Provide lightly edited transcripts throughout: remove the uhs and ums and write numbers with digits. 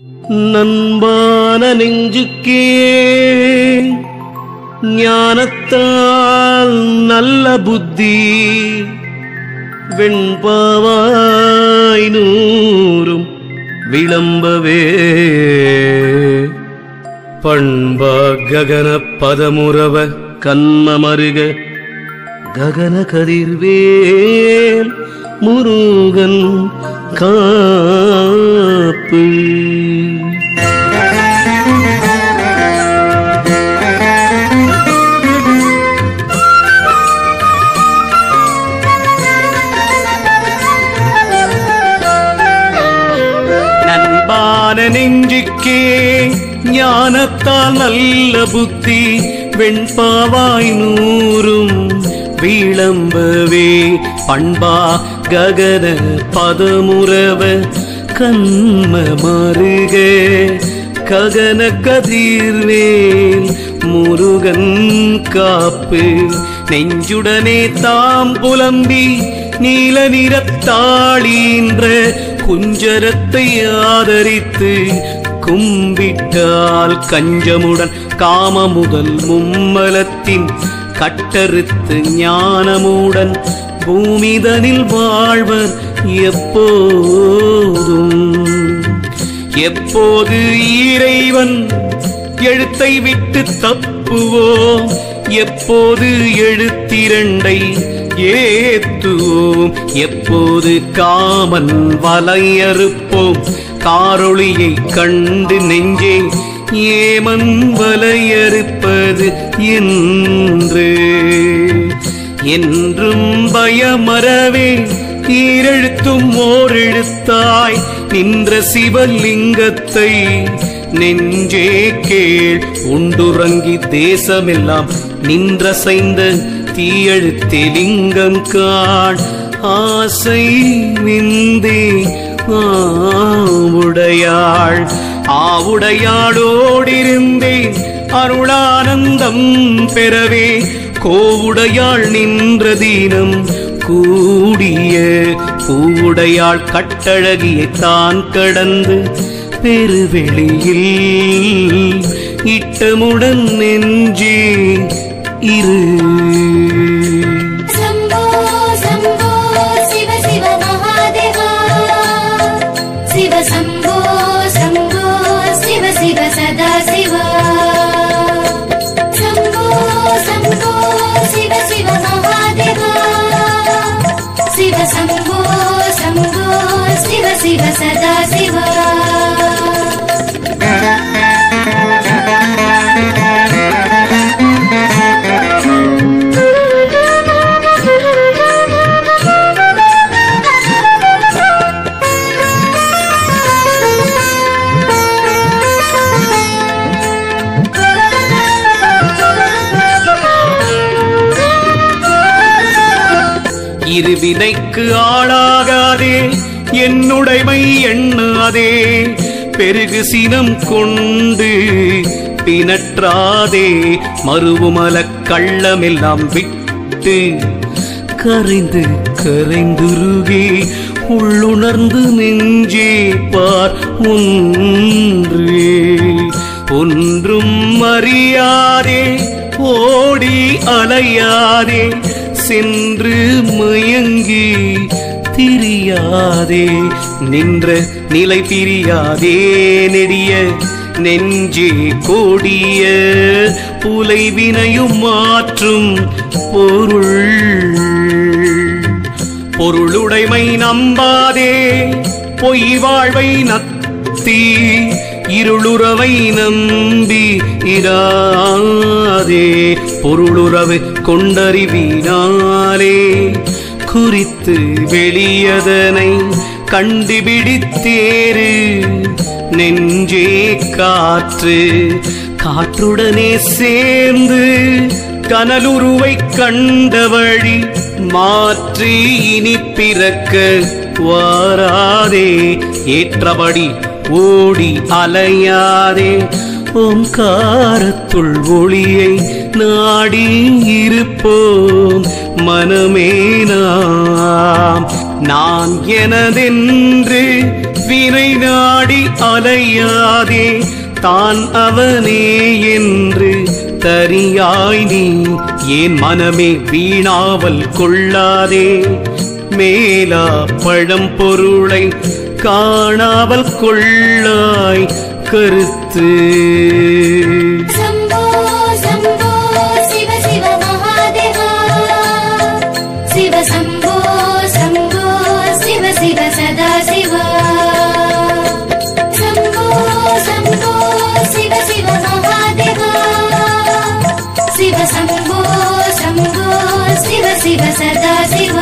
நண்பான நெஞ்சுக்கே ஞானத்தால் நல்ல புத்தி வெண்பாவாய் நூறும் விளம்பவே பண்பா ககன பதமுறவ கன்மமருக ககன கதிர்வேல் முருகன் காப்பு நண்பான நெஞ்சுக்கே ஞானத்தால் நல்ல புத்தி வெண்பாவாய் நூறும் விளம்பவே பண்பா ககன பதமுறவ கன்ம மருக ககன கதிர்வேல் முருகன் காப்பு நெஞ்சுடனே தாம் புலம்பி நீல நிறத்தாளீன்ற குஞ்சரத்தை ஆதரித்து கும்பிட்டால் கஞ்சமுடன் காம முதல் மும்மலத்தின் கட்டறுத்து ஞானமுடன் பூமிதனில் வாழ்வர் எப்போதும் எப்போது இறைவன் எழுத்தை விட்டு தப்புவோம் எப்போது எழுத்திரண்டை ஏத்துவோம் எப்போது காமன் வலையறுப்போம் காரொளியை கண்டு நெஞ்சே ஏமன் வலையறுப்பது என்று என்றும் பயமறவே ஈரெழுத்தும் ஓர் எழுத்தாய் நின்ற சிவலிங்கத்தை நெஞ்சே கேள் உண்டுறங்கி தேசமெல்லாம் நின்றசைந்த தீயெழுத்தெலிங்கம் காண் ஆசை விந்தே ஆவுடையாள் ஆவுடையாளோடிருந்தேன் அருளானந்தம் பெறவே கோவுடையாள் நின்ற தீனம் கூடிய பூவுடையாள் கட்டழகியை தான் கடந்து பெருவெளியில் இட்டமுடன் நெஞ்சே இரு शिव सदा शिव இருவினைக்கு ஆளாகாதே என்னுடைமை எண்ணாதே பெருகு சினம் கொண்டு பிணற்றாதே மறுவுமல கள்ளமெல்லாம் விட்டு கரைந்து கரைந்துருகி உள்ளுணர்ந்து நெஞ்சே பார் ஒன்றே ஒன்றும் அறியாதே ஓடி அலையாதே சென்று மயங்கி திரியாதே நின்ற நிலை பிரியாதே நெடிய நெஞ்சே கோடிய புலை வினையும் மாற்றும் பொருளுடைமை நம்பாதே பொய் வாழ்வை நத்தி இருளுறவை நம்பி இராதே பொருளுறவு கொண்டறிவினாலே குறித்து வெளியதனை கண்டுபிடித்தேரு நெஞ்சே காற்று காற்றுடனே சேர்ந்து கனலுருவை கண்ட வழி மாற்றி இனி பிறக்க வாராதே ஏற்றபடி ஓடி அலையாதே ஓம்காரத்துள் ஒளியை நாடி இருப்போம் மனமே நாம் நான் எனதென்று வினை நாடி அலையாதே தான் அவனே என்று தரியாய் நீ ஏன் மனமே வீணாவல் கொள்ளாதே மேலா பழம் பொருளை காணாவல் கொள்ளாய் கருத்து शम्भो शम्भो शिव शिव महादेवा शिव शम्भो शम्भो शिव शिव सदा शिव शम्भो शम्भो शिव शिव महादेवा शिव शम्भो शम्भो शिव शिव सदा शिव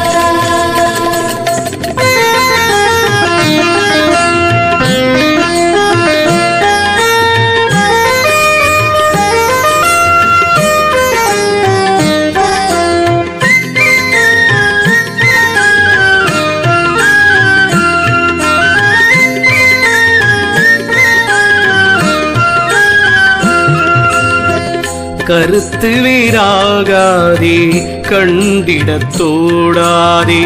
கருத்து வேறாகாதே கண்டிடத் தோடாதே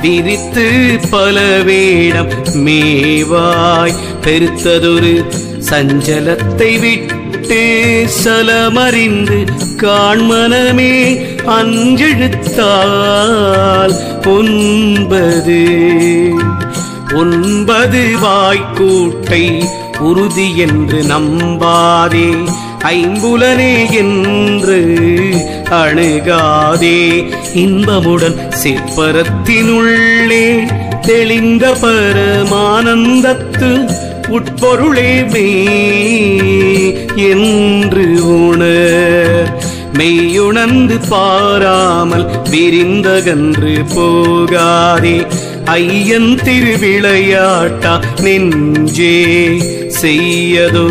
விரித்து பல வேடம் மேவாய் பெருத்ததொரு சஞ்சலத்தை விட்டு சலமறிந்து காண்மனமே அஞ்செழுத்தால் ஒன்பது வாய்க்கூட்டை உறுதி என்று நம்பாதே ஐம்புலனே என்று அணுகாதே இன்பமுடன் சிற்பரத்தினுள்ளே தெளிந்த பரமானந்தத்து உட்பொருளே மெய் என்று உணர் மெய்யுணர்ந்து பாராமல் விரிந்தகன்று போகாதே ஐயன் திருவிளையாட்டா நெஞ்சே செய்யதோ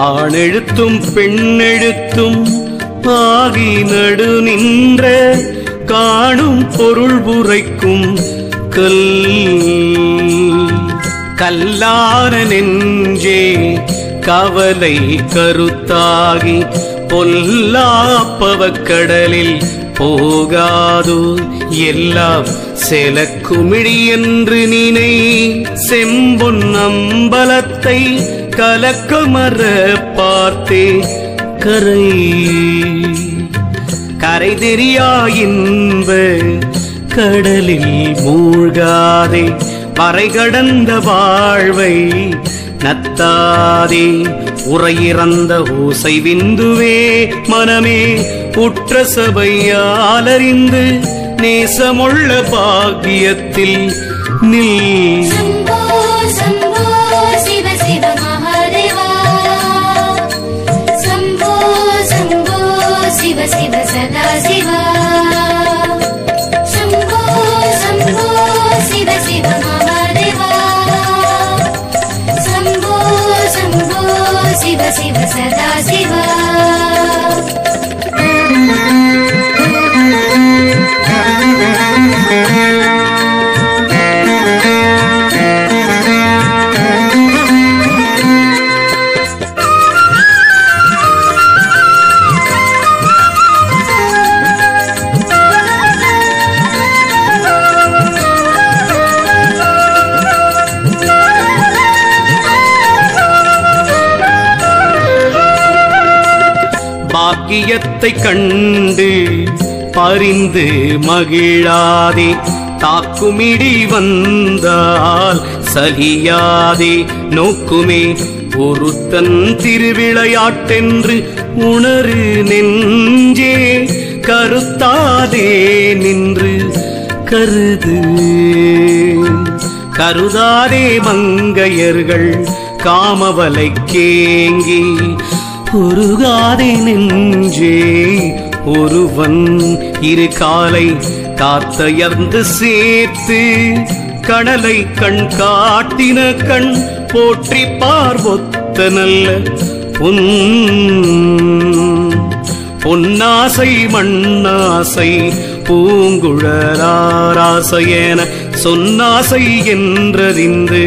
ஆணெழுத்தும் பெண்ணெழுத்தும் ஆகி நடு நின்ற காணும் பொருள் உரைக்கும் கல்லான நெஞ்சே கவலை கருத்தாகி பொல்லாப்பவக்கடலில் போகாதோ எல்லாம் செலக்குமிழி என்று நினை செம்பொன் அம்பலத்தை கலக்கமர பார்த்தே கரை தெரியா இன்ப கடலில் மூழ்காதே வரை கடந்த வாழ்வை நத்தாதே உரையிறந்த ஓசை விந்துவே மனமே உற்ற சபையாலறிந்து நேசமுள்ள பாக்கியத்தில் நில் शम्भो शम्भो शिव शिव महादेवा शम्भो शम्भो शिव शिव सदा शिव शम्भो शम्भो शिव शिव महादेवा शम्भो शम्भो शिव शिव सदा शिव பாக்கியத்தை கண்டு பரிந்து மகிழாதே தாக்குமிடி வந்தால் சலியாதே நோக்குமே ஒருத்தன் திருவிளையாட்டென்று உணரு நெஞ்சே கருத்தாதே நின்று கருதாதே மங்கையர்கள் காமவலை கேங்கி உருகாதே நெஞ்சே ஒருவன் இரு காலை காத்தயர்ந்து சேர்த்து கடலை கண் காட்டின கண் போற்றி பார்வொத்த நல்ல பொன்னாசை மண்ணாசை பூங்குழலாராசையென சொன்னாசை என்றறிந்து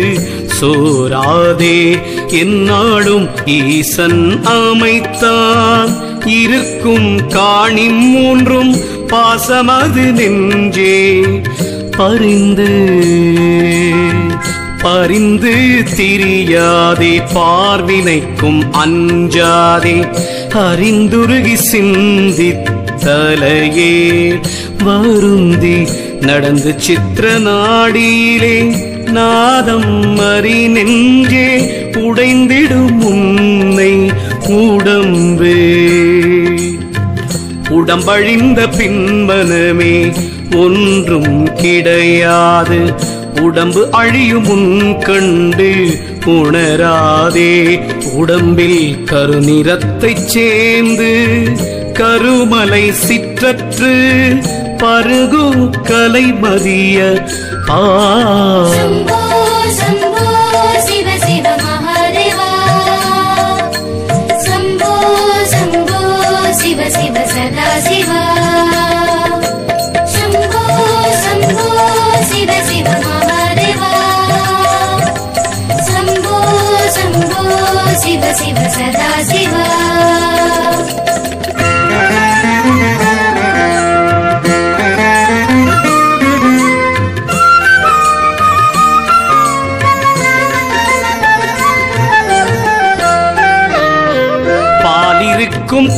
சோராதே என்னாலும் ஈசன் அமைத்தான் இருக்கும் காணி மூன்றும் பாசமது நெஞ்சே பரிந்து திரியாதே பார்வினைக்கும் அஞ்சாதே அறிந்துருகி சிந்தித்தலையே வருந்தி நடந்து சித்திர நாடியிலே நாதம் மறி நெஞ்சே உடைந்திடும் உன்னை உடம்பே உடம்பழிந்த பின்மனமே ஒன்றும் கிடையாது உடம்பு அழியும் முன் கண்டு உணராதே உடம்பில் கருநிறத்தைச் சேர்ந்து கருமலை சிற்றற்று பருகு கலை மதிய शम्भो शम्भो शिव शिव महादेवा शम्भो शम्भो शिव शिव सदा शिवा शम्भो शम्भो शिव शिव महादेवा शम्भो शम्भो शिव शिव सदा शिवा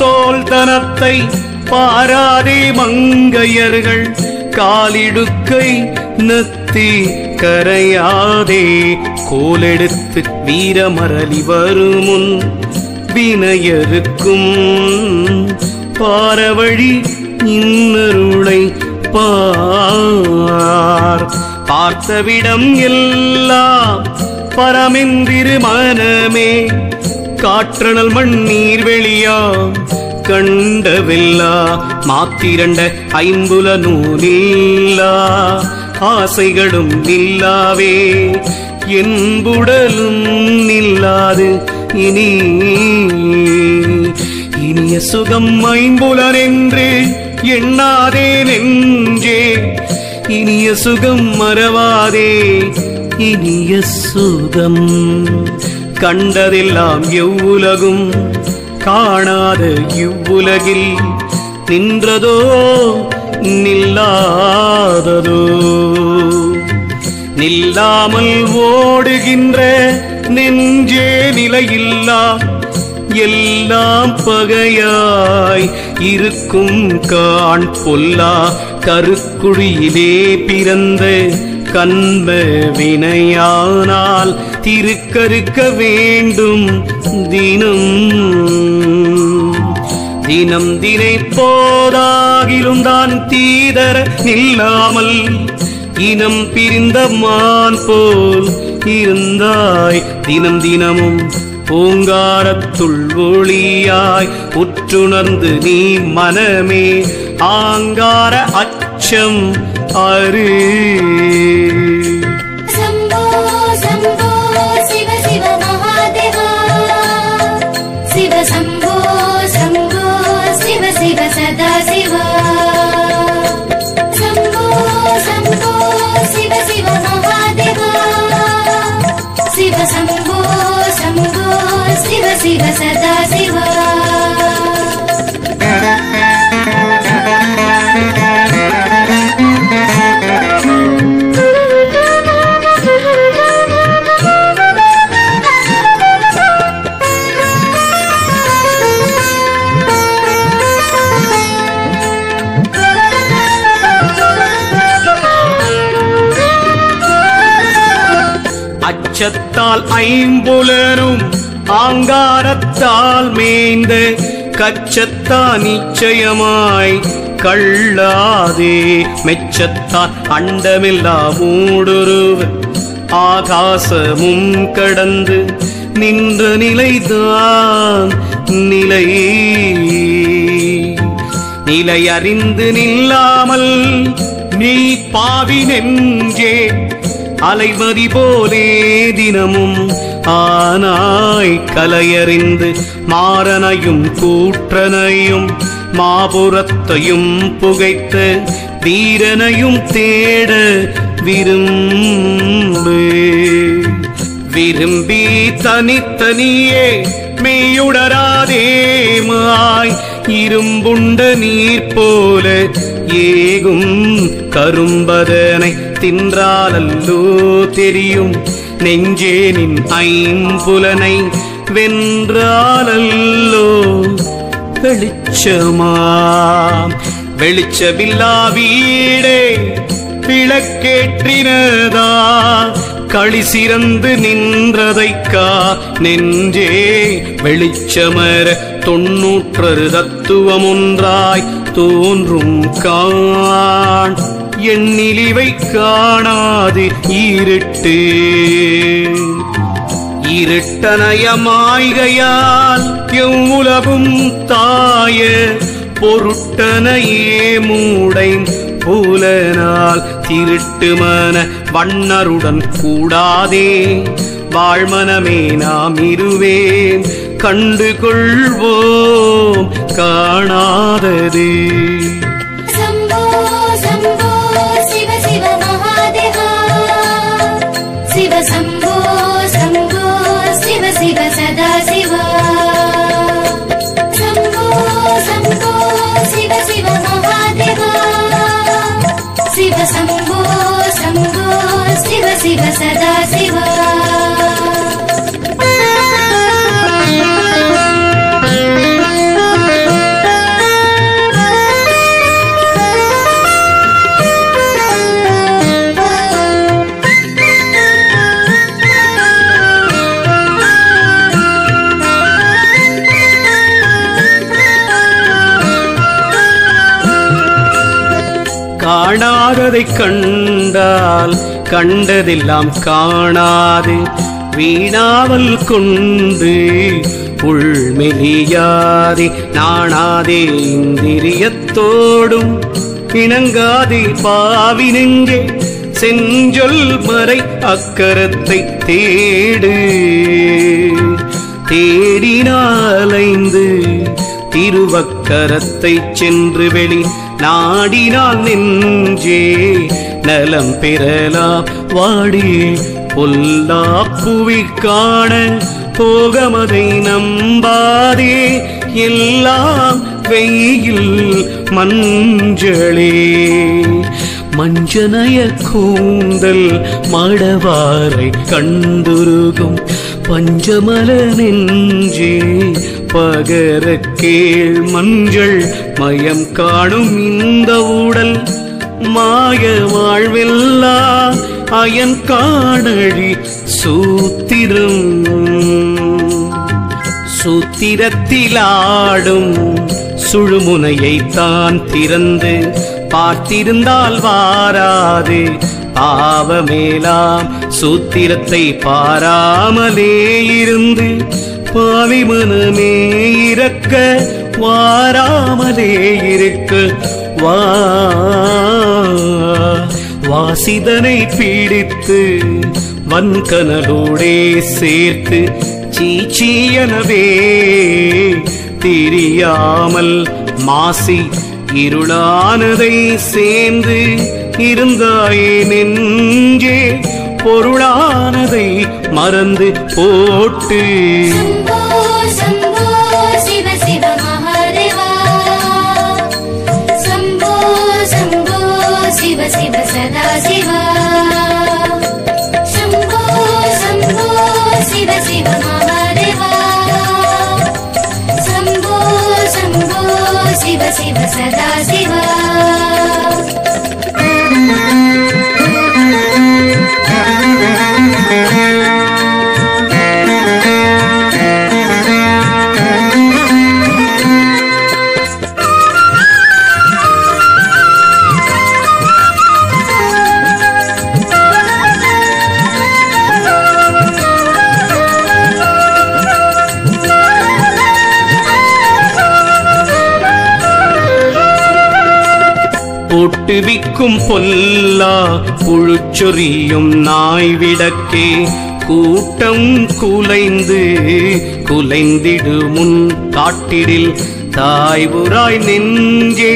தோல் தனத்தை பாராதே மங்கையர்கள் காலிடுக்கை நத்தி கரையாதே கோலெடுத்து வீரமரளி வருமுன் வினையருக்கும் பாரவழி இன்னருளை பார்த்தவிடம் எல்லாம் பரமெந்திரு மனமே காற்றனல் மண்ணீர் வெளியா கண்டவில்லா மாத்திரண்ட ஐம்புல நூலில்லா ஆசைகளும் இல்லாவே என்புடலும் நில்லாது இனிய சுகம் ஐம்புலனென்று எண்ணாதே நெஞ்சே இனிய சுகம் மறவாதே இனிய சுகம் கண்டதெல்லாம் எவ்வுலகும் காணாத இவ்வுலகில் நின்றதோ நில்லாததோ நில்லாமல் ஓடுகின்ற நெஞ்சே நிலையில்லா எல்லாம் பகையாய் இருக்கும் காண் பொல்லா கருக்குழியிலே பிறந்த கண்ப வினையானால் திருக்கறுக்க வேண்டும் தினம் தினம் தினை போதாகிலும் தான் தீதர நில்லாமல் இனம் பிரிந்த மான் போல் இருந்தாய் தினம் தினமும் பூங்காரத்துள் ஒளியாய் உற்றுணர்ந்து நீ மனமே ஆங்கார அச்சம் அரு शम्भो शम्भो शिव शिव महादेवा शिव शम्भो शम्भो शिव शिव सदा शिवा शम्भो शम्भो शिव शिव महादेवा शिव शम्भो शम्भो शिव शिव सदा शिवा அச்சத்தால் ஐம்புலனும் ஆங்காரத்தால் மேய்ந்த கச்சத்தான் நிச்சயமாய் கள்ளாதே மெச்சத்தான் அண்டமெல்லாம் ஊடுருவ ஆகாசமும் கடந்து நின்ற நிலைதான் நிலை நிலை அறிந்து நில்லாமல் நீ பாவி நெஞ்சே அலைமதி போலே தினமும் ஆனாய் கலையறிந்து மாறனையும் கூற்றனையும் மாபுரத்தையும் புகைத்த வீரனையும் தேட விரும்பி தனித்தனியே மெய்யுடராதேமாய் இரும்புண்ட நீர் போல ஏகும் கரும்பதனை தின்றாலல்லோ தெரியும் நெஞ்சே நின் ஐம்புலனை வென்றாலல்லோ வெளிச்சமாம். வெளிச்சமில்லா வீடே விளக்கேற்றினதா களி சிறந்து நின்றதைக்கா நெஞ்சே வெளிச்சமர 96 தத்துவம் ஒன்றாய் தோன்றும் காண். எண்ணிலிவை காணாது இருட்டு இருட்டனயமாய்கையால் எவ்வுலகும் தாய பொருட்டனையே மூடை புலனால் திருட்டு மன வண்ணருடன் கூடாதே வாழ்மனமே நாம் இருவேன் கண்டு கொள்வோம் காணாதது. சம்போ சம்போ சிவ சிவ மகாதேவா சிவ சம்போ சம்போ சிவ சிவ சதா சிவா சம்போ சம்போ சிவ சிவ மகாதேவா சிவ சம்போ சம்போ சிவ சிவ சதா சிவா. காணாததை கண்டால் கண்டதெல்லாம் காணாது வீணாவல் கொண்டு உள்மெலியாதே நாணாதே இந்திரியத்தோடும் இணங்காதே பாவி நெஞ்சே செஞ்சொல் மறை அக்கரத்தை தேடு. தேடினாலைந்து திருவக்கரத்தை சென்று வெளி நாடினால் நெஞ்சே நலம் பெறலாம் வாடி பொல்லா புவி காண போகமதை நம்பாதே எல்லாம் வெயில் மஞ்சளே. மஞ்சனைய கூந்தல் மடவாரை கண்டுருகும் பஞ்சமல நெஞ்சே பகர கேள் மஞ்சள் மயம் காணும் இந்த உடல் மாய வாழ்வெல்லா அயன் காணழி சூத்திரம். சூத்திரத்திலாடும் சுழுமுனையை தான் திறந்து பார்த்திருந்தால் வாராது பாவமேலாம் சூத்திரத்தை பாராமலே இருந்து பாவி மனமே இறக்க வாராமலே இருக்க வாசிதனை பீடித்து வன்கனலோடே சேர்த்து சீச்சியனவே தெரியாமல் மாசி இருளானதை சேர்ந்து இருந்தாயே நெஞ்சே பொருளானதை மறந்து போட்டு. சம்போ சம்போ சிவ சிவ மகாதேவா சம்போ சம்போ சிவ சிவ சதா சிவா சம்போ சம்போ சிவ சிவ மகாதேவா சம்போ சம்போ சிவ சிவ சதா சிவா. ஒட்டுவிக்கும் பொல்லா புழுச்சொரியும் நாய் விடக்கே கூட்டம் குலைந்து குலைந்திடுமுன் காட்டிடில் தாய்வுராய் நெஞ்சே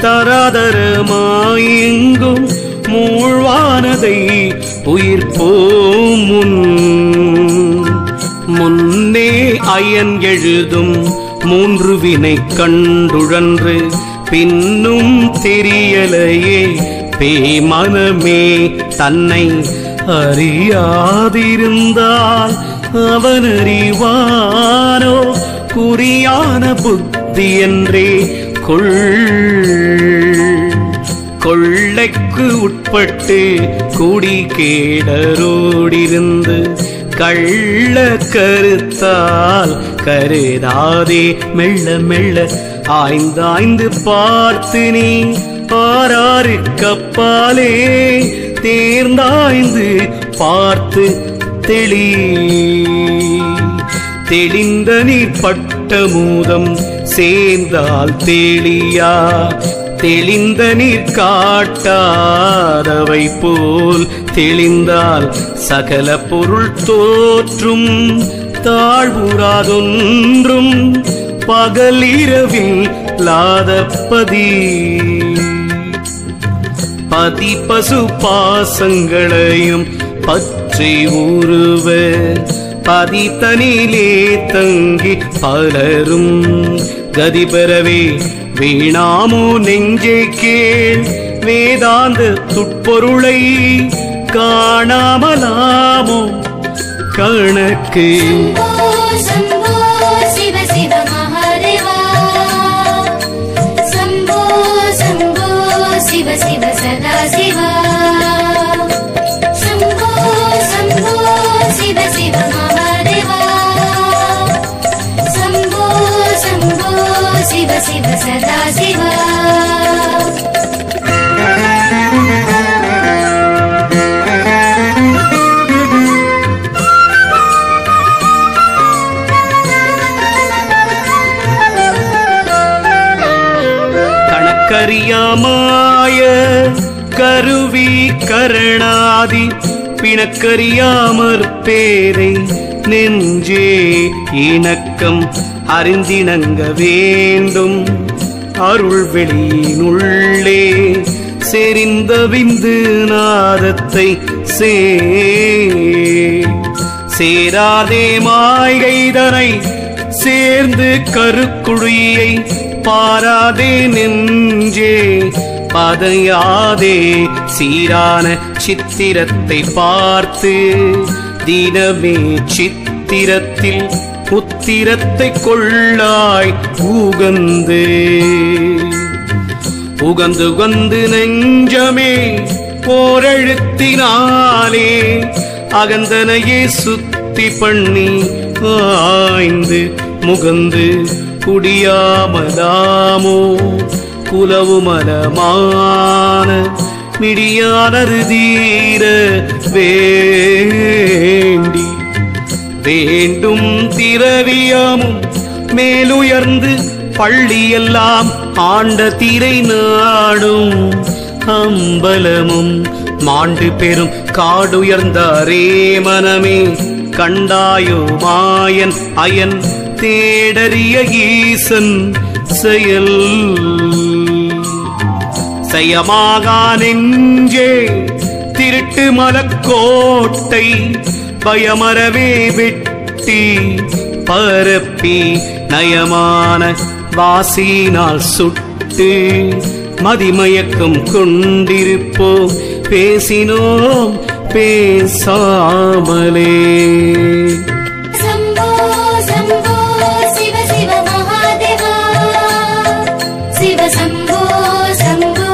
தராதரமாயெங்கும் மூழ்வானதை உயிர் போமுன் முன்னே அயன் எழுதும் 3 வினை கண்டுழன்று பின்னும் தெரியலையே பேமனமே தன்னை அறியாதிருந்தால் அவன் அறிவானோ குறியான புத்தி என்றே கொள்ளைக்கு உட்பட்டு குடி கேடரோடிருந்து கள்ள கருத்தால் கருதாதே மெல்ல மெல்ல ஆய்ந்தாய்ந்து பார்த்து நீ ஆறாறு கப்பாலே தேர்ந்தாய்ந்து பார்த்து தெளிந்த நீர் பட்ட மூதம் சேர்ந்தால் தெளியா தெளிந்த நீர் காட்டாதவை போல் தெளிந்தால் சகல பொருள் தோற்றும் தாழ்வுறாதொன்றும் பகலிரவில் லாதப்பதி பதி பசு பாசங்களையும் பற்றி உருவ பதித்தனிலே தங்கி பலரும் கதி பெறவே வீணாமோ நெஞ்சே கேள் வேதாந்த துட்பொருளை காணாமலாமோ கணக்கு शम्भो शिव शिव महादेवा शम्भो शम्भो शिव शिव सदा शिवा शम्भो शम्भो शिव शिव महादेवा शम्भो शम्भो शिव शिव सदा शिवा கரியாமாய கருவி கரணாதி பிணக்கரியாமற் பேரை நெஞ்சே இணக்கம் அறிந்திணங்க வேண்டும் அருள் வெளியினுள்ளே செறிந்த விந்து நாதத்தை சேராதே மாய்கைதனை சேர்ந்து கருக்குழியை பாராதே நெஞ்சே பதையாதே சீரான சித்திரத்தை பார்த்து தினமே சித்திரத்தில் உத்திரத்தை கொள்ளாய் உகந்து உகந்து நெஞ்சமே போரெழுத்தினாலே அகந்தனையே சுத்தி பண்ணி ஆய்ந்து முகந்து குடியாமலாமோ குலவுமலமான மிடியானது தீர வேண்டும் திரவியமும் மேலுயர்ந்து பள்ளியெல்லாம் ஆண்ட திரை நாடும் அம்பலமும் மாண்டு பெறும் காடுயர்ந்தாரே மனமே கண்டாயோ மாயன் அயன் தேடறிய ஈசன் செயமாகா நெஞ்சே திருட்டு மலக்கோட்டை பயமறவே வெட்டி பரப்பி நயமான வாசினால் சுட்டு மதிமயக்கம் கொண்டிருப்போம் பேசினோம் பேசாமலே शम्भो शम्भो शिव शिव महादेवा शिव शम्भो शम्भो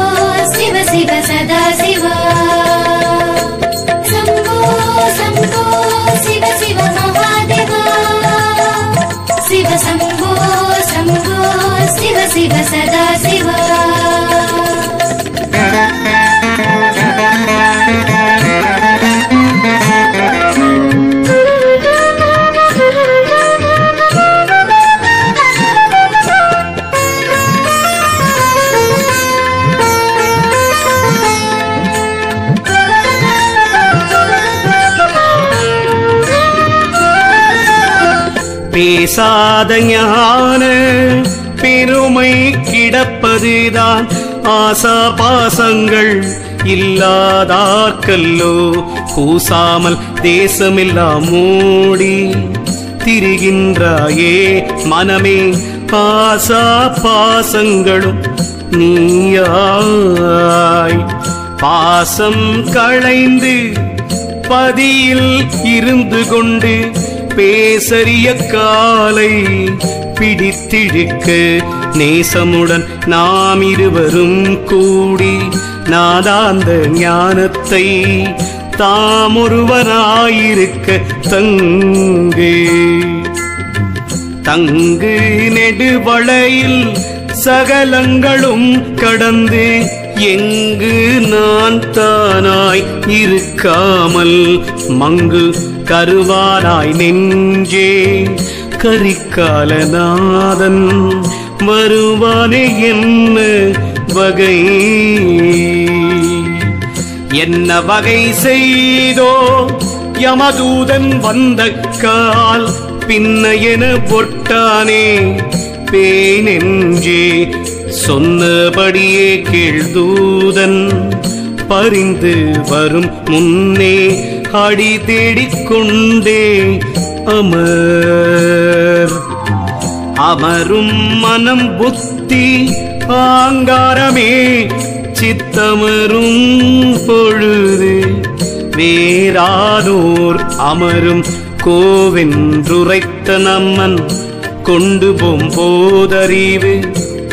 शिव शिव सदा शिवा शम्भो शम्भो शिव शिव महादेवा शिव शम्भो शम्भो शिव शिव सदा शिवा பேசாத ஞான பெருமை கிடப்பதுதான் ஆசா பாசங்கள் இல்லாதார்க்கல்லோ கூசாமல் தேசமெல்லாம் மூடி திரிகின்றாயே மனமே ஆசா பாசங்களும் நீயாய் பாசம் களைந்து பதியில் இருந்து கொண்டு பேசரிய காலை பிடித்திழுக்க நேசமுடன் நாம் இருவரும் கூடி நாதாந்த ஞானத்தை தாமொருவராயிருக்க தங்கு நெடுவளையில் சகலங்களும் கடந்து எங்கு நான் தானாய் இருக்காமல் மங்கு கருவானாய் நெஞ்சே கரிகாலநாதன் வருவானே என்ன வகை செய்தோ யமதூதன் வந்த கால் பின்ன என பொட்டானே பேனெஞ்சே சொன்னபடியே கீழ்தூதன் பரிந்து வரும் முன்னே அடி தேடிக்கொண்டே அமரும் மனம் புத்தி ஆங்காரமே சித்தமரும் பொழுது வேறானோர் அமரும் கோவென்றுரைத்த நம்மன் கொண்டு போதறிவு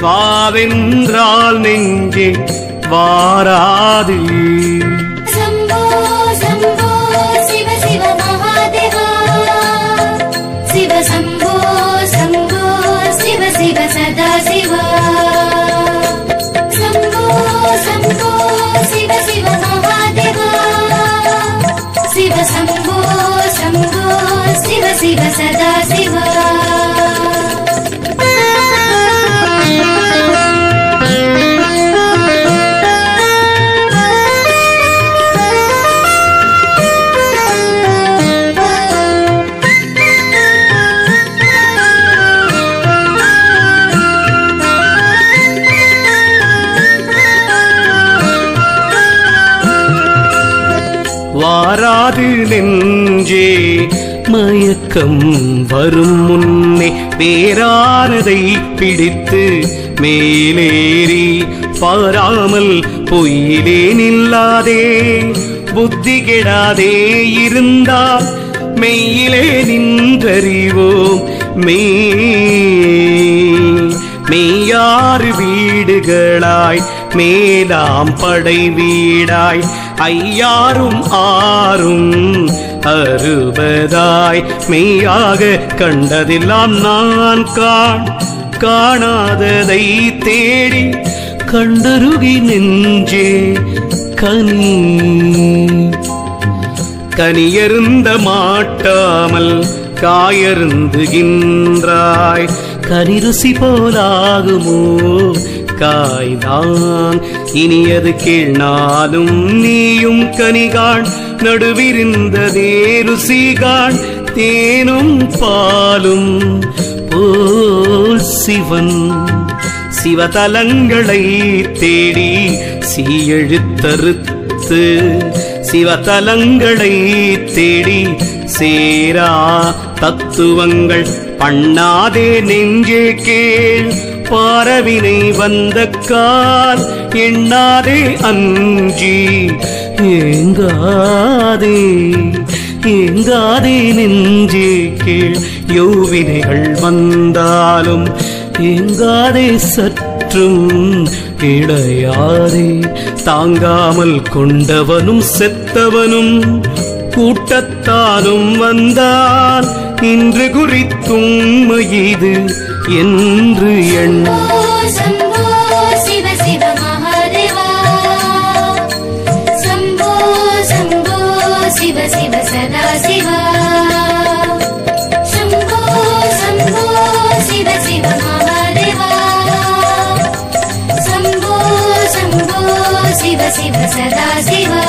வாவென்றால் நெஞ்சே வாராது. சம்போ சம்போ சிவ சிவ மகாதேவா சிவ சம்போ சம்போ சிவ சிவ சதா சிவா சம்போ சம்போ சிவ சிவ மகாதேவா சிவ சம்போ சம்போ சிவ சிவ சதா சிவா. வாராது நெஞ்சே மயக்கம் வரும் முன்னே வேறானதை பிடித்து மேலேறி பாராமல் பொய்யிலே நில்லாதே புத்தி கெடாதே இருந்தால் மெய்யிலே நின்றறிவோம் மெய்யாறு வீடுகளாய் மேலாம் படை வீடாய் ஐயாரும் ஆறும் அறுபதாய் மெய்யாக கண்டதெல்லாம் நான் காணாததை தேடி கண்டருகி நெஞ்சே கனியருந்த மாட்டாமல் காயருந்துகின்றாய் கனிருசி போலாகுமோ காய்தான் இனியது கீழ்நாளும் நீயும் கனிகான் நடுவிருந்ததே ருசிகான் தேனும் பாலும் போல் சிவன் சிவதலங்களை தேடி சீயெழுத்தறுத்து சிவதலங்களை தேடி சேரா தத்துவங்கள் பண்ணாதே நெஞ்சே கேள் பாரவினை வந்த கால் எண்ணாதே அஞ்சி ஏங்காதே நெஞ்சே கேள் யௌவினைகள் வந்தாலும் ஏங்காதே சற்றும் இடையாதே தாங்காமல் கொண்டவனும் செத்தவனும் கூட்டத்தாலும் வந்தால் இன்று குறித்தும் இது என்று எண்ண. சம்போ சிவ சிவ மகாதேவா சம்போ சம்போ சிவ சிவ சதா சிவா சம்போ சம்போ சிவ சிவ மகாதேவா சம்போ சம்போ சிவ சிவ சதா சிவா.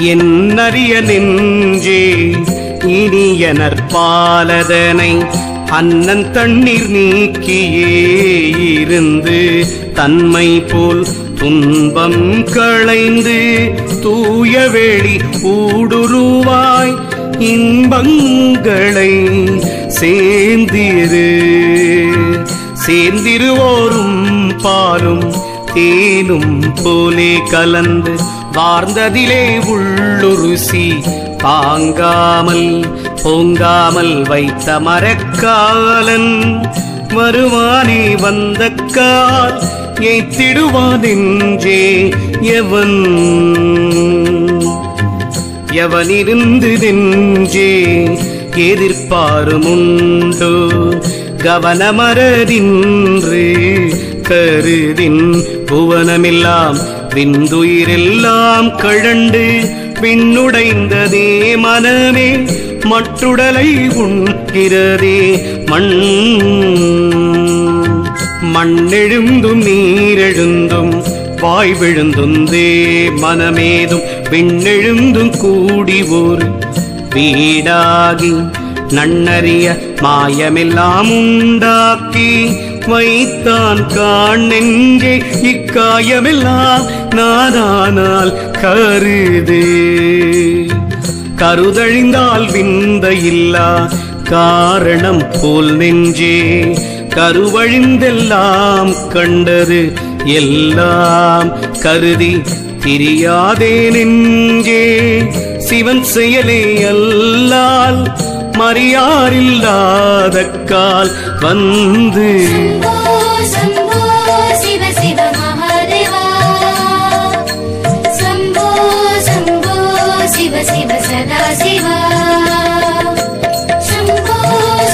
என்னறிய நெஞ்சே இனிய நற்பாலதனை அன்னன் தண்ணீர் நீக்கியே இருந்து தன்மை போல் துன்பம் களைந்து தூய வெளி ஊடுருவாய் இன்பங்களை சேர்ந்திருவோரும் பாலும் தேனும் போலே கலந்து வார்ந்ததிலே உள்ளுருசி தாங்காமல் பொங்காமல் வைத்த மரக்காலன் வருவானே வந்த கால் ஏத்திடுவான் நெஞ்சே எவனிருந்து நெஞ்சே எதிர்பாருமுண்டோ கவனமரதின்று கருதின் புவனமெல்லாம் விந்துயிரெல்லாம் கழண்டு விண்ணுடைந்ததே மனமே மட்டுடலை உண்கிறதே மண்ணெழுந்தும் நீரெழுந்தும் வாய் விழுந்துந்தே மனமேதும் விண்ணெழுந்தும் கூடி ஒரு வீடாகி நன்னறிய மாயமெல்லாம் உண்டாக்கி வைத்தான் காண் நெஞ்சே இக்காயமெல்லாம் நானானால் கருதழிந்தால் விந்த இல்லா காரணம் போல் நெஞ்சே கருவழிந்தெல்லாம் கண்டது எல்லாம் கருதி திரியாதே நெஞ்சே சிவன் செயலே அல்லால் மறியாரில்லாத கால் வந்து शम्भो शिव शिव महादेवा शम्भो शम्भो शिव शिव सदा शिवा शम्भो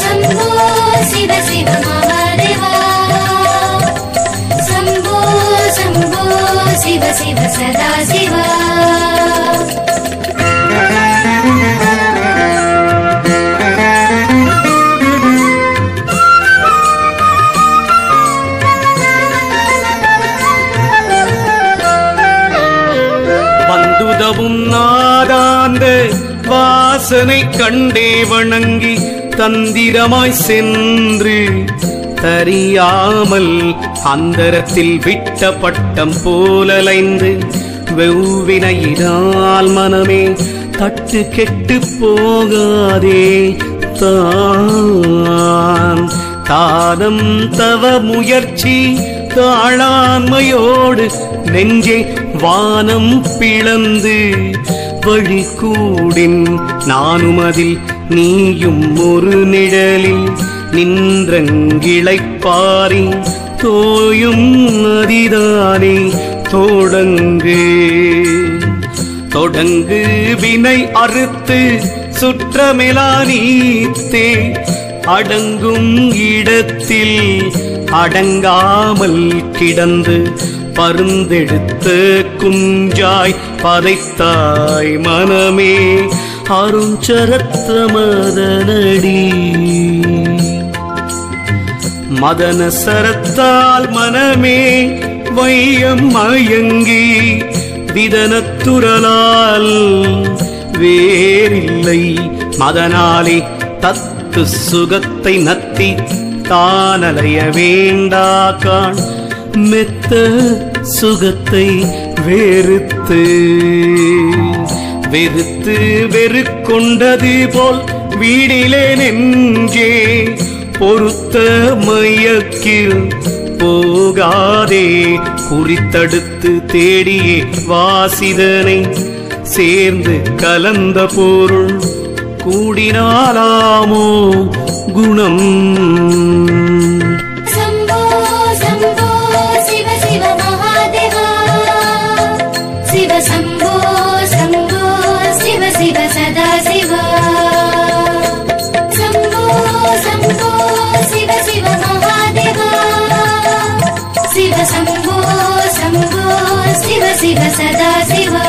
शम्भो शिव शिव महादेवा शम्भो शम्भो शिव शिव सदा शिवा நாதாந்த வாசனை கண்டே வணங்கி தந்திரமாய் சென்று தறியாமல் அந்தரத்தில் விட்ட பட்டம் போலலைந்து வெவ்வினையினால் மனமே தட்டு கெட்டு போகாதே தானம் தவ முயற்சி தாழாண்மையோடு நெஞ்சே வானம் பிளந்து வழி கூடின் நானுமதில் நீயும் ஒரு நிழலில் நின்றங்கிளைப்பாரி தோயும் நதிதானே தொடங்கு வினை அறுத்து சுற்றமெலா நீத்தே அடங்கும் இடத்தில் அடங்காமல் கிடந்து பருந்தெடுத்த குஞ்சாய் பதைத்தாய் மனமே அருஞ்சரத்த மதனடி மதன சரத்தால் மனமே வையம் மயங்கி விதனத்துரலால் வேறில்லை மதனாலே தத்து சுகத்தை நத்தி தானலைய வேண்டா காண் மெத்த சுகத்தை வெறுத்து வெறுக்கொண்டது போல் வீடிலே நெஞ்சே பொறுத்த மையக்கில் போகாதே குறித்தடுத்து தேடியே வாசிதனை சேர்ந்து கலந்த பொருள் கூடினாலாமோ குணம் शम्भो शम्भो शिव शिव महादेवा शिव शम्भो शम्भो शिव शिव सदा शिवा शम्भो शम्भो शिव शिव महादेवा शिव शम्भो शम्भो शिव शिव सदा शिवा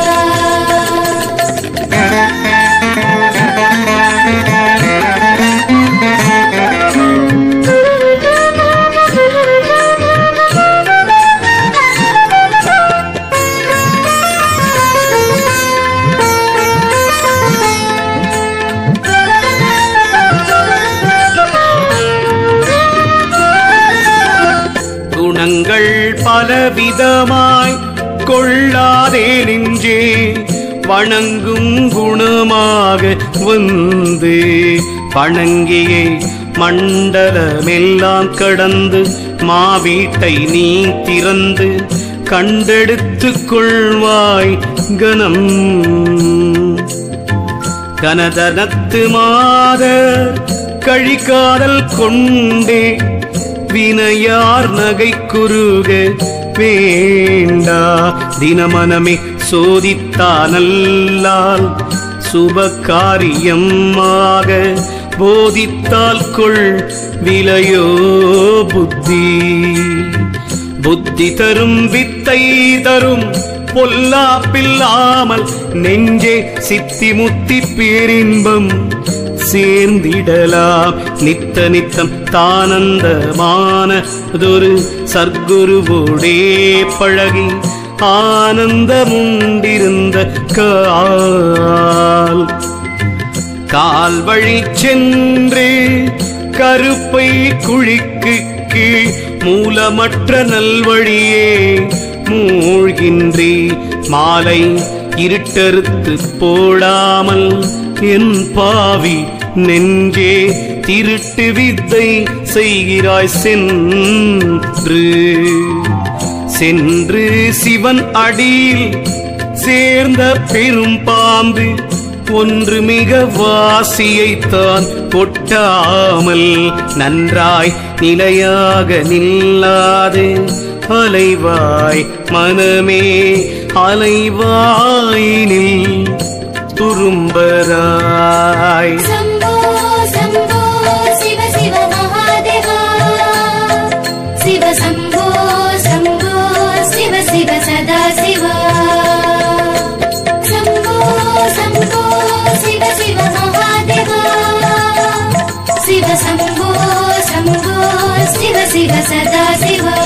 பலவிதமாய் கொள்ளாதே நெஞ்சே வணங்கும் குணமாக வந்து வணங்கியே மண்டலமெல்லாம் கடந்து மாவீட்டை நீ திறந்து கண்டெடுத்துக் கொள்வாய் கணம். கனதனத்து மாதர் கழிக்காதல் கொண்டே வினையார் நகை குறுக வேண்டா தினமனமே சோதித்தானல்லால் சுபகாரியமாக போதித்தால் கொள் விலையோ புத்தி. புத்தி தரும் வித்தை தரும் பொல்லாப்பில்லாமல் நெஞ்சே சித்தி முத்தி பேரின்பம் சேர்ந்திடலாம். நித்த நித்தம் தானந்தமானதொரு சர்க்குருவோடே பழகி ஆனந்தமுண்டிருந்த கால் வழி சென்று கருப்பை குழிக்கு கீழ் மூலமற்ற நல்வழியே மூழ்கின்றி மாலை இருட்டறுத்து போடாமல் என் பாவி நெஞ்சே திருட்டு வித்தை செய்கிறாய் சென்று சென்று சிவன் அடியில் சேர்ந்த பெரும் பாம்பு ஒன்று மிக வாசியைத்தான் ஒட்டாமல் நன்றாய் நிலையாக நில்லாது அலைவாய் மனமே அலைவாயினில் துரும்பராய். சம்போ சம்போ சிவ சிவ மகாதேவா சிவ சம்போ சம்போ சிவ சிவ சதா சிவா. சம்போ சம்போ சிவ சிவ மகாதேவா சிவ சம்போ சம்போ சிவ சிவ சதா சிவா.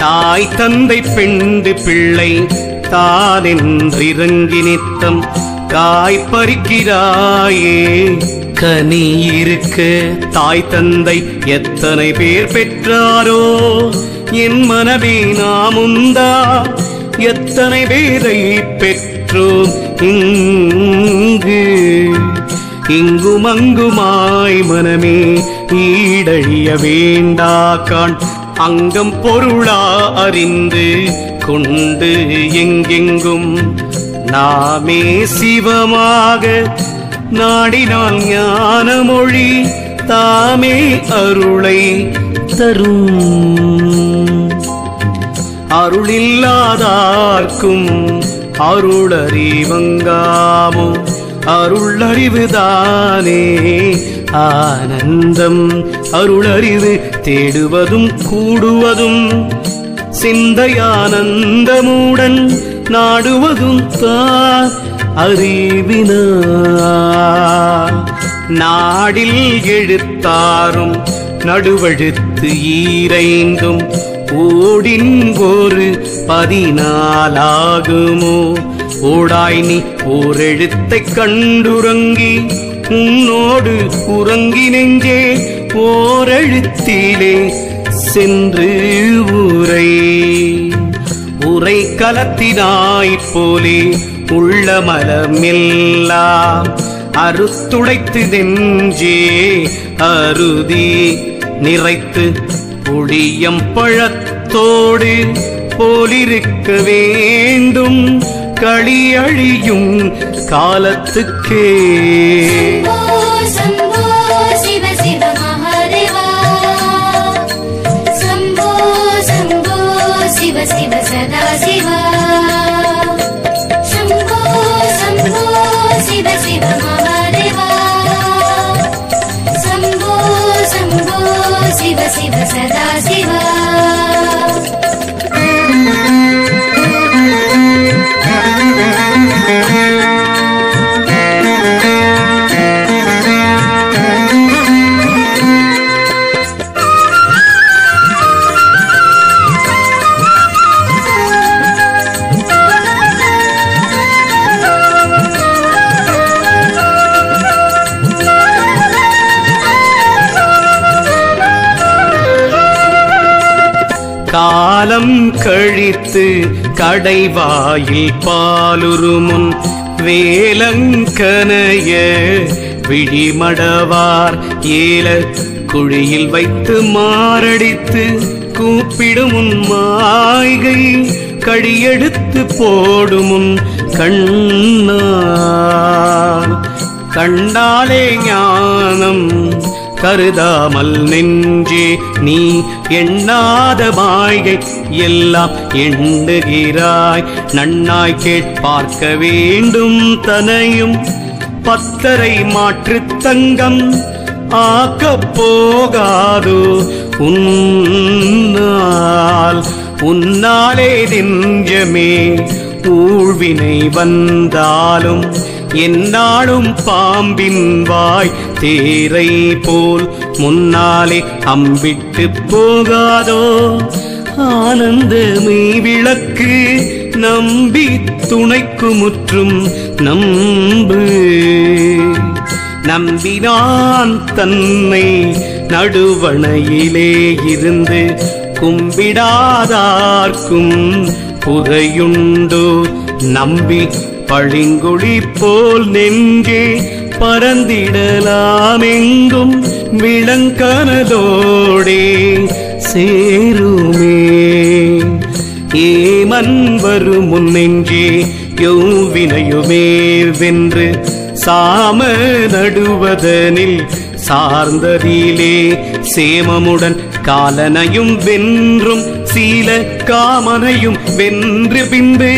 தாய் தந்தை பெண்டு பிள்ளை தானென்றிறங்கி நித்தம் காய் பறிக்கிறாயே கனி இருக்க. தாய் தந்தை எத்தனை பேர் பெற்றாரோ என் மனமே நாமுந்தா எத்தனை பேரை பெற்றோம் இங்கு இங்குமங்குமாய் மனமே ஈடழிய வேண்டா காண். அங்கம் பொருளா அறிந்து கொண்டு எங்கெங்கும் நாமே சிவமாக நாடினால் ஞான மொழி தாமே அருளை தரும். அருளில்லாதார்க்கும் அருளறிவங்காமோ அருளறிவுதானே ஆனந்தம். அருளறிவு தேடுவதும் கூடுவதும் சிந்தையானந்தமுடன் நாடுவதும் தான் அறிவினார். நாடில் எழுத்தாரும் நடுவழுத்து ஈரைந்தும் ஓடின் ஒரு 14 ஓடாய் நீ ஓரெழுத்தை கண்டுறங்கி உன்னோடு உறங்கி நெஞ்சே ஓரெழுத்திலே சென்று உரை கலத்தினாய் போலே உள்ள மலமெல்லாம் அறுத்துடைத்து நெஞ்சே அருதி நிறைத்து புளியம் பழத்தோடு போலிருக்க வேண்டும் களி அழியும் காலத்துக்கே. சம்போ சிவ சிவ மகாதேவா சம்போ சம்போ சிவ சிவ சதா சிவா. சம்போ சம்போ சிவ சிவ மகாதேவா சம்போ சம்போ சிவ சிவ சதா சிவா. காலம் கழித்து கடைவாயில் பாலுருமுன் வேலங்கனைய விழிமடவார் ஏல குழியில் வைத்து மாரடித்து கூப்பிடுமுன் மாய்கை கழியெடுத்து போடுமுன் கண்ணால் கண்டாலே ஞானம் கருதாமல் நெஞ்சே நீ எண்ணாத மாய்கை எல்லாம் எண்ணுகிறாய். நன்னாய் கேட்பார்க்க வேண்டும் தனையும் பத்தரை மாற்று தங்கம் ஆக்கப் போகாதோ உன்னாலே நெஞ்சமே ஊழ்வினை வந்தாலும் என்னாலும் பாம்பின் வாய் தேரை போல் முன்னாலே அம்பிட்டு போகாதோ. ஆனந்தமே விளக்கு நம்பி துணைக்கு முற்றும் நம்பினான் தன்னை நடுவணையிலே இருந்து கும்பிடாதார்க்கும் புதையுண்டோ. நம்பி பளிங்குழி போல் நெஞ்சே பரந்திடலாமெங்கும் விளங்கனதோடே சேருமே. ஏமன் வரும் முன்னெஞ்சே யௌவினையுமே வென்று சாம நடுவதனில் சார்ந்ததிலே சேமமுடன் காலனையும் வென்றும் சீல காமனையும் வென்று பின்பு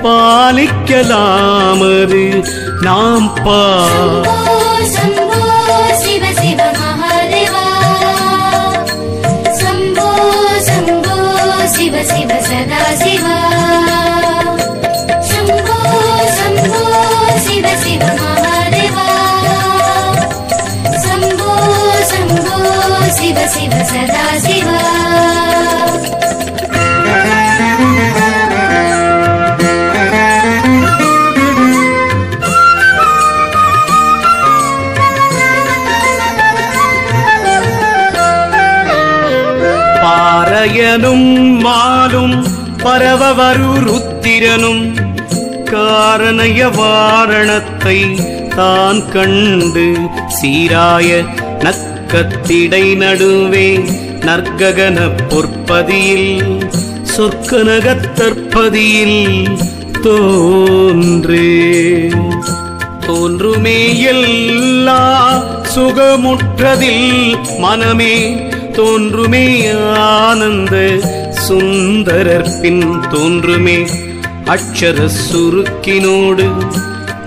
பாலிக்கலாமது நாம் शम्भो शिव शिव महादेवा शम्भो शम्भो शिव शिव सदा शिवा शम्भो शम्भो शिव शिव महादेवा शम्भो शम्भो शिव शिव सदा शिवा. பாரயனும் மாலும் பரவவரு ருத்திரனும் காரணைய வாரணத்தை தான் கண்டு சீராய நக்கத்திடை நடுவே நற்ககன பொற்பதியில் சொற்கனகத்தற்பதியில் தோன்றுமே எல்லா சுகமுற்றதில் மனமே தோன்றுமே ஆனந்த சுந்தரர்பின் தோன்றுமே அட்சர சுருக்கினோடு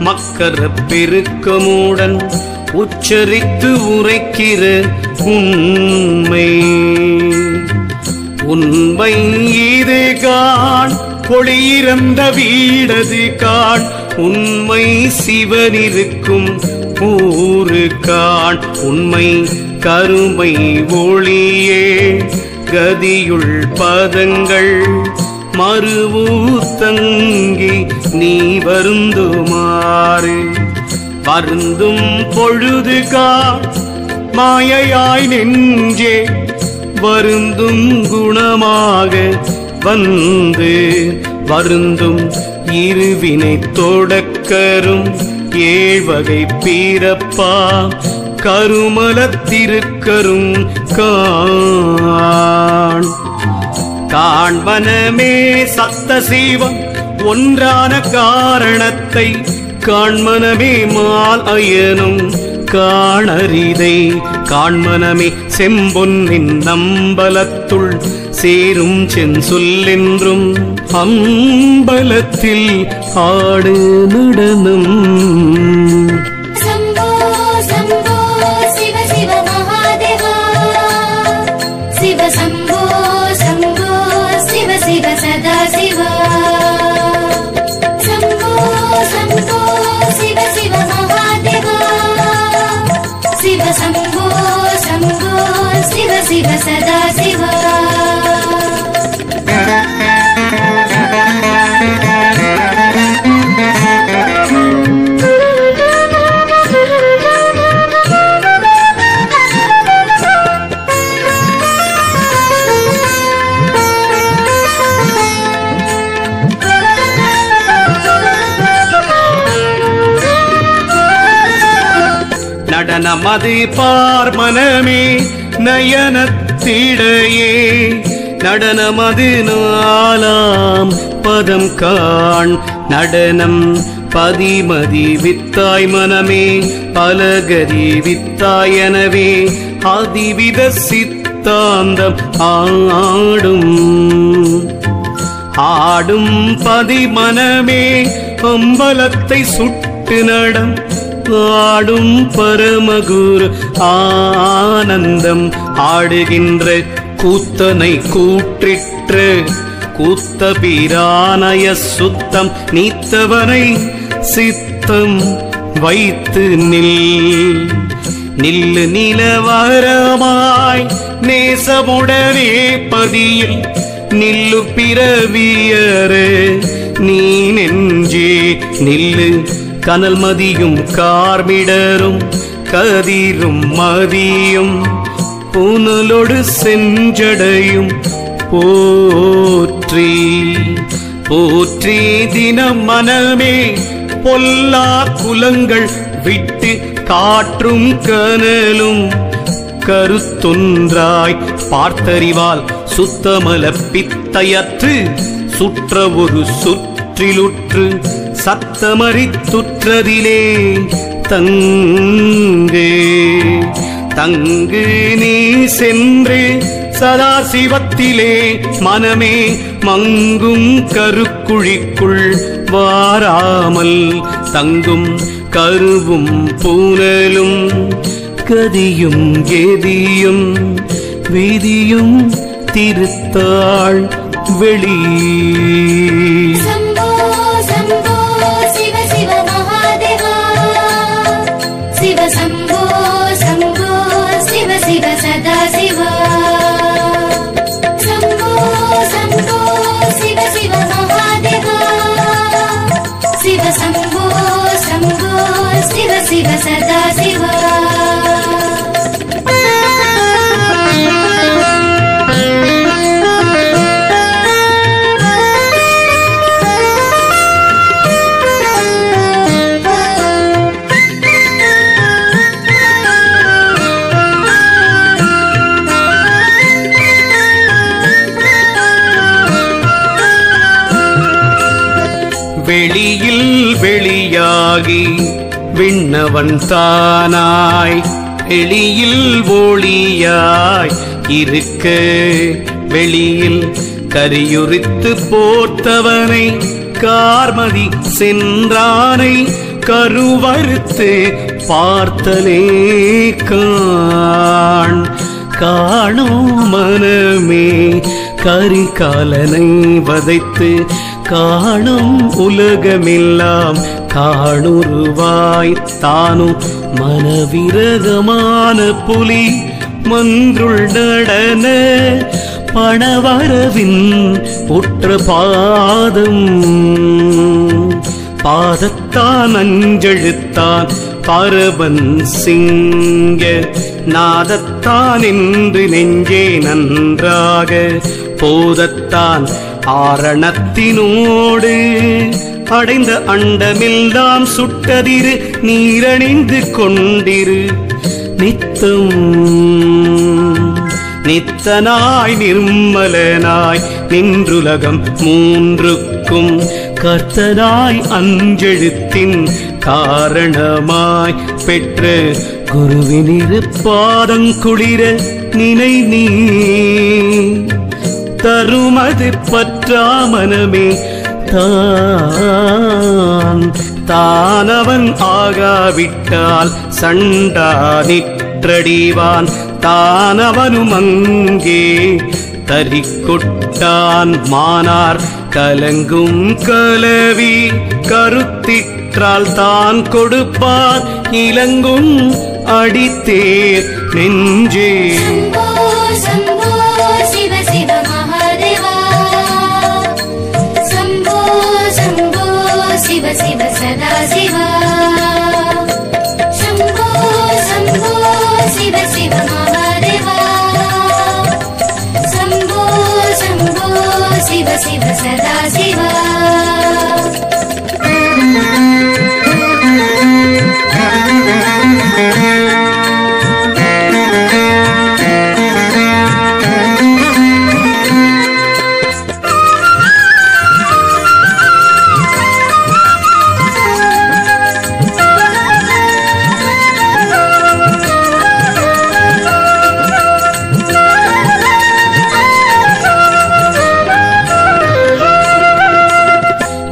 மக்கர பெருக்கமுடன் உச்சரித்து உரைக்கிற உண்மை இது காண் பொழியிறந்த வீடது காண் உண்மை சிவனிருக்கும் ஊரு காண் உண்மை கருமை ஒளியே கதியுள் பதங்கள் மறுவூத்தங்கி நீ வருந்துமாறு வருந்தும் பொழுதுகா மாயையாய் நெஞ்சே வருந்தும் குணமாக வந்து வருந்தும் இருவினை தொடக்கரும் ஏழ்வகை பீரப்பா கருமலத்திருக்கரும் காண்பனமே சத்த சீவம் ஒன்றான காரணத்தை காண்மனமே மால் அயனும் காணரிதை காண்மனமே செம்பொன்னின் நம்பலத்துள் சேரும் சென்சொல்லென்றும் அம்பலத்தில் ஆடு நடனம். शम्भो शम्भो शिव शिव महादेवा शिव शम्भो शम्भो शिव शिव सदा शिवा शम्भो शम्भो शिव शिव महादेवा शिव शम्भो शम्भो शिव शिव सदा शिवा. நடனமது பார் மனமே நயனத்திடையே நடனமது நாலாம் பதம் காண் நடனம் பதிமதி வித்தாய் மனமே பலகதி வித்தாயனவே அதிவித சித்தாந்தம் ஆடும் பதிமனமே அம்பலத்தை சுட்டு நடம் ஆடும் பரமகுரு ஆனந்தம் ஆடுகின்ற கூத்தனை கூற்றிற்று கூத்த பிரானய சுத்தம் நீத்தவனை சித்தம் வைத்து நில்லு நிலவரமாய் நேசமுடனே பதியில் நில்லு பிறவியரு நீ நெஞ்சே நில்லு கனல் மதியும் கார்மிடரும் கதிரும் மதியும் புனலொடு செஞ்சடையும் போற்றி போற்றி தினம் மனமே பொல்லா குலங்கள் விட்டு காற்றும் கனலும் கருத்தொன்றாய் பார்த்தறிவால் சுத்தமல பித்தையற்று சுற்ற ஒரு சுற்றிலுற்று சத்தமறித்துற்றதிலே தங்கு நீ சென்று சதாசிவத்திலே மனமே மங்கும் கருக்குழிக்குள் வாராமல் தங்கும் கருவும் பூனலும் கதியும் கெதியும் விதியும் திருத்தாள் வெளி சம்போ சம்போ சிவ சிவ மகாதேவா சிவ சம்போ சம்போ சிவ சிவ சதா சிவா சம்போ சம்போ சிவ சிவ மகாதேவா சிவ சம்போ சம்போ சிவ சிவ சதா சிவா வெளியில் வெளியாகி விண்ணவன் தானாய் வெளியில் ஒளியாய் இருக்க வெளியில் கரியுரித்து போர்த்தவனை கார்மதி சென்றானை கருவறுத்து பார்த்தலே காணும் மனமே கரிகாலனை வதைத்து காணும் உலகமெல்லாம் காணுருவாய் தானும் மனவிரகமான புலி மன்றுள் நடன பணவரவின் உற்ற பாதத்தான் அஞ்செழுத்தான் பரபன் சிங்க நாதத்தான் என்று நெஞ்சே நன்றாக போதத்தான் ஆரணத்தினோடு அடைந்த அண்டமெல்லாம் சுட்டதிரு நீரணிந்து கொண்டிரு நித்தனாய் நிர்மலனாய் நின்றுலகம் மூன்றுக்கும் கர்த்தனாய் அஞ்செழுத்தின் காரணமாய் பெற்ற குருவினிரு பாதங்குளிர நினை நீ தருமது பற்றாமனமே தானவன் ஆகாவிட்டால் சண்டா நிற்றடிவான் தானவனும் அங்கே தரிக்கொட்டான் மானார் கலங்கும் கலவி கருத்திற்றால் தான் கொடுப்பார் இலங்கும் அடித்தேர் நெஞ்சே சம்போ சம்போ சிவ சிவ மகாதேவா சம்போ சம்போ சிவ சிவ சதா சிவா சம்போ சம்போ சிவ சிவ மகாதேவா சம்போ சம்போ சிவ சிவ சதா சிவா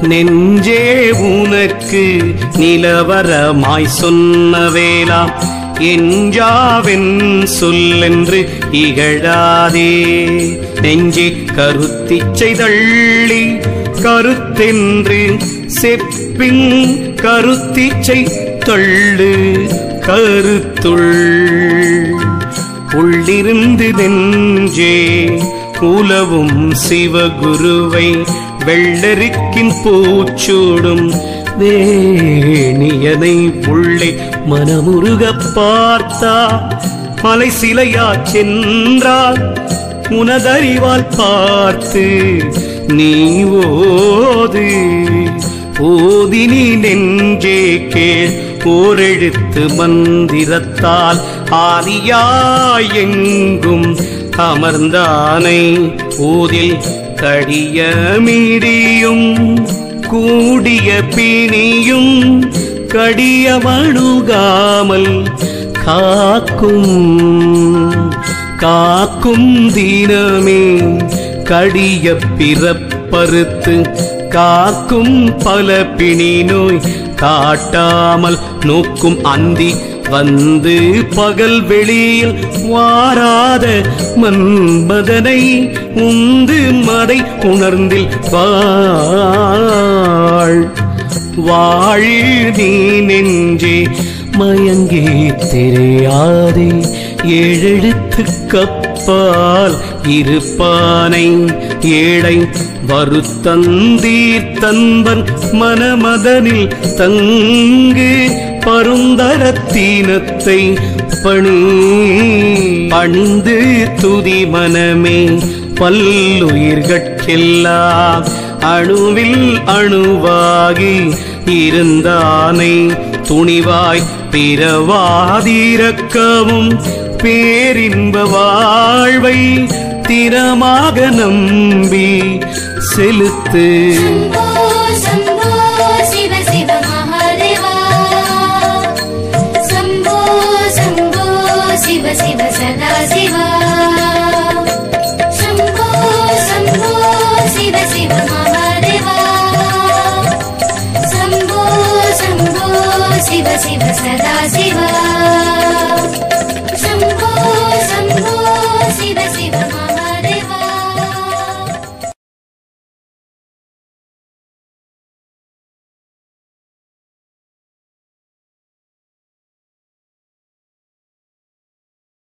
நெஞ்சே உனக்கு நிலவரமாய் சொன்ன வேளா எஞ்சாவென் சொல்லென்று இகழாதே. நெஞ்சே கருத்திச்சை தள்ளி கருத்தென்று செப்பின் கருத்திச்சை தள்ளு கருத்துள் உள்ளிருந்து நெஞ்சே உலவும் சிவகுருவை வெள்ளரிக்கின் பூச்சூடும் வேணியனை உள்ளே மனமுருக பார்த்தா மலை சிலையா சென்றால் உனதறிவால் பார்த்து நீ ஓது ஓதினி நெஞ்சே கேள் ஓரெழுத்து மந்திரத்தால் ஆதியாய் எங்கும் அமர்ந்தானை ஓதில் கடிய மீடியும் கூடிய பிணியும் கடிய மணுகாமல் காக்கும் காக்கும் தினமே கடிய பிறப்பறுத்து காக்கும் பல பிணி நோய் காட்டாமல் நோக்கும் அந்தி வந்து பகல் வெளியில் வாராத மன்மதனை உந்து மதை உணர்ந்தில் வாழ் நீ நெஞ்சே மயங்கே தெரியாதே ஏழெழுத்து கப்பால் இருப்பானை ஏழை வருத்தந்தீர் தன்பன் மனமதனில் தங்கு பருந்தரத்தீனத்தை பணிந்து துதி மனமே பல்லுயிர்கட்கெல்லாம் அணுவில் அணுவாகி இருந்தானை துணிவாய் பிறவாதிரக்கவும் பேரின்ப வாழ்வை திறமாக நம்பி செலுத்து. शम्भो शिव शिव महादेवा शम्भो शम्भो शिव शिव सदा शिवा शम्भो शम्भो शिव शिव महादेवा शम्भो शम्भो शिव शिव सदा शिवा